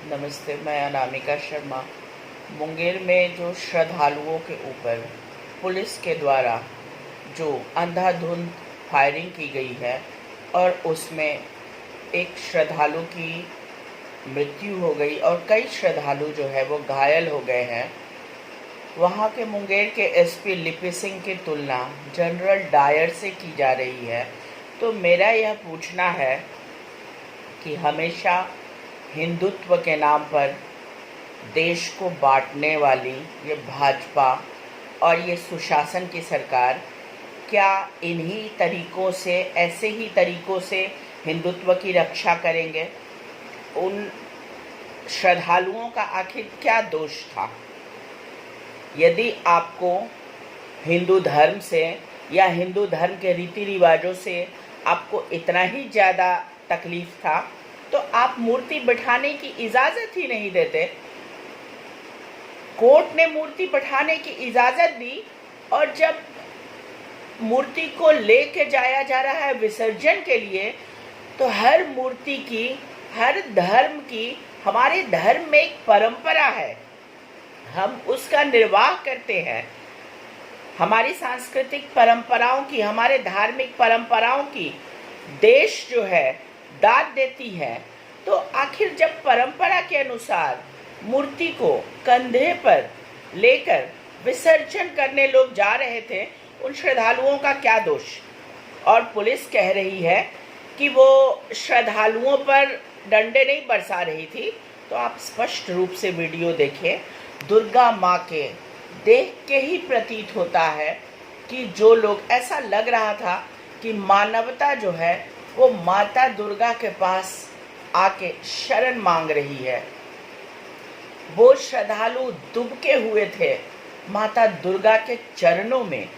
नमस्ते, मैं अनामिका शर्मा। मुंगेर में जो श्रद्धालुओं के ऊपर पुलिस के द्वारा जो अंधाधुंध फायरिंग की गई है और उसमें एक श्रद्धालु की मृत्यु हो गई और कई श्रद्धालु जो है वो घायल हो गए हैं। वहाँ के मुंगेर के एसपी लिपि सिंह की तुलना जनरल डायर से की जा रही है। तो मेरा यह पूछना है कि हमेशा हिंदुत्व के नाम पर देश को बांटने वाली ये भाजपा और ये सुशासन की सरकार क्या इन्हीं तरीकों से, ऐसे ही तरीकों से हिंदुत्व की रक्षा करेंगे? उन श्रद्धालुओं का आखिर क्या दोष था? यदि आपको हिंदू धर्म से या हिंदू धर्म के रीति रिवाजों से आपको इतना ही ज़्यादा तकलीफ था तो आप मूर्ति बिठाने की इजाज़त ही नहीं देते। कोर्ट ने मूर्ति बिठाने की इजाज़त दी और जब मूर्ति को लेके जाया जा रहा है विसर्जन के लिए तो हर मूर्ति की, हर धर्म की, हमारे धर्म में एक परंपरा है, हम उसका निर्वाह करते हैं। हमारी सांस्कृतिक परंपराओं की, हमारे धार्मिक परंपराओं की देश जो है दाद देती है। तो आखिर जब परंपरा के अनुसार मूर्ति को कंधे पर लेकर विसर्जन करने लोग जा रहे थे, उन श्रद्धालुओं का क्या दोष? और पुलिस कह रही है कि वो श्रद्धालुओं पर डंडे नहीं बरसा रही थी। तो आप स्पष्ट रूप से वीडियो देखिए। दुर्गा माँ के देख के ही प्रतीत होता है कि जो लोग, ऐसा लग रहा था कि मानवता जो है वो माता दुर्गा के पास आके शरण मांग रही है। वो श्रद्धालु दुबके हुए थे माता दुर्गा के चरणों में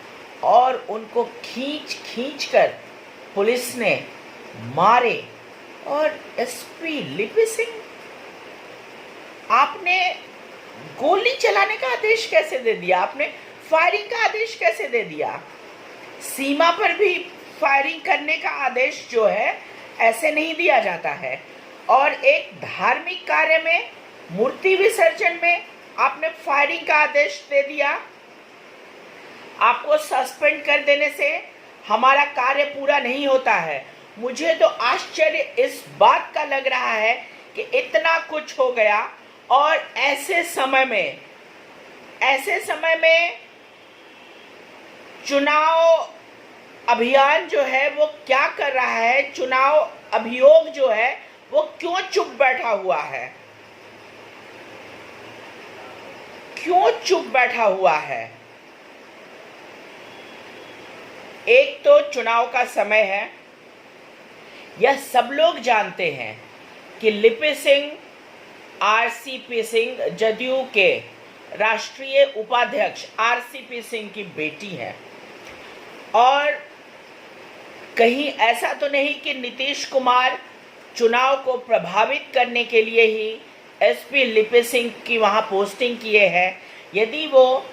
और उनको खींच खींच कर पुलिस ने मारे। और एसपी लिपि सिंह, आपने गोली चलाने का आदेश कैसे दे दिया? आपने फायरिंग का आदेश कैसे दे दिया? सीमा पर भी फायरिंग करने का आदेश जो है ऐसे नहीं दिया जाता है। और एक धार्मिक कार्य में, मूर्ति विसर्जन में आपने फायरिंग का आदेश दे दिया। आपको सस्पेंड कर देने से हमारा कार्य पूरा नहीं होता है। मुझे तो आश्चर्य इस बात का लग रहा है कि इतना कुछ हो गया और ऐसे समय में चुनाव अभियान जो है वो क्या कर रहा है, चुनाव अभियोग जो है वो क्यों चुप बैठा हुआ है? क्यों चुप बैठा हुआ है? एक तो चुनाव का समय है, यह सब लोग जानते हैं कि लिपि सिंह, आरसीपी सिंह, जदयू के राष्ट्रीय उपाध्यक्ष आरसीपी सिंह की बेटी है। और कहीं ऐसा तो नहीं कि नीतीश कुमार चुनाव को प्रभावित करने के लिए ही एसपी लिपि सिंह की वहां पोस्टिंग किए हैं। यदि वो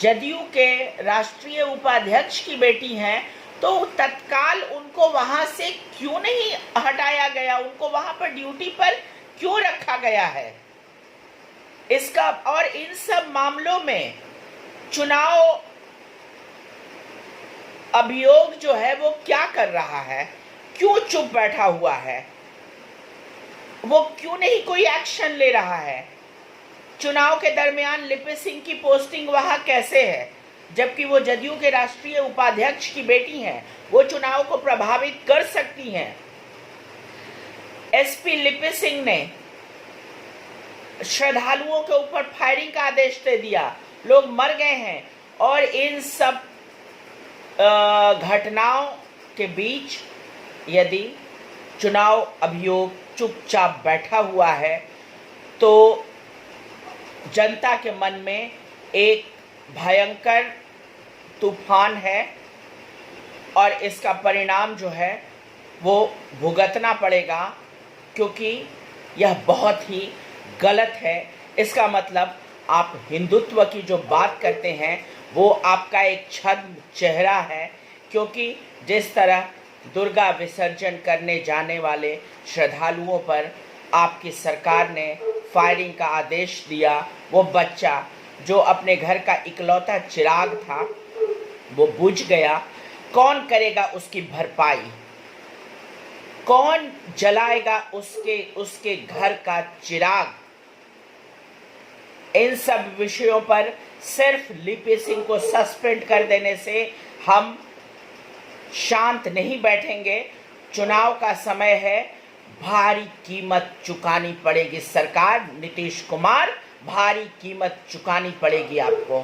जदयू के राष्ट्रीय उपाध्यक्ष की बेटी हैं तो तत्काल उनको वहां से क्यों नहीं हटाया गया? उनको वहां पर ड्यूटी पर क्यों रखा गया है? इसका, और इन सब मामलों में चुनाव अभियोग जो है वो क्या कर रहा है? क्यों चुप बैठा हुआ है? वो क्यों नहीं कोई एक्शन ले रहा है? चुनाव के दरमियान लिपि सिंह की पोस्टिंग वहां कैसे है, जबकि वो जदयू के राष्ट्रीय उपाध्यक्ष की बेटी हैं? वो चुनाव को प्रभावित कर सकती हैं। एसपी लिपि सिंह ने श्रद्धालुओं के ऊपर फायरिंग का आदेश दे दिया, लोग मर गए हैं। और इन सब घटनाओं के बीच यदि चुनाव अभियोग चुपचाप बैठा हुआ है तो जनता के मन में एक भयंकर तूफान है और इसका परिणाम जो है वो भुगतना पड़ेगा, क्योंकि यह बहुत ही गलत है। इसका मतलब आप हिंदुत्व की जो बात करते हैं वो आपका एक छद्म चेहरा है, क्योंकि जिस तरह दुर्गा विसर्जन करने जाने वाले श्रद्धालुओं पर आपकी सरकार ने फायरिंग का आदेश दिया। वो बच्चा जो अपने घर का इकलौता चिराग था वो बुझ गया। कौन करेगा उसकी भरपाई? कौन जलाएगा उसके घर का चिराग? इन सब विषयों पर सिर्फ लिपि सिंह को सस्पेंड कर देने से हम शांत नहीं बैठेंगे। चुनाव का समय है, भारी कीमत चुकानी पड़ेगी। सरकार नीतीश कुमार, भारी कीमत चुकानी पड़ेगी आपको।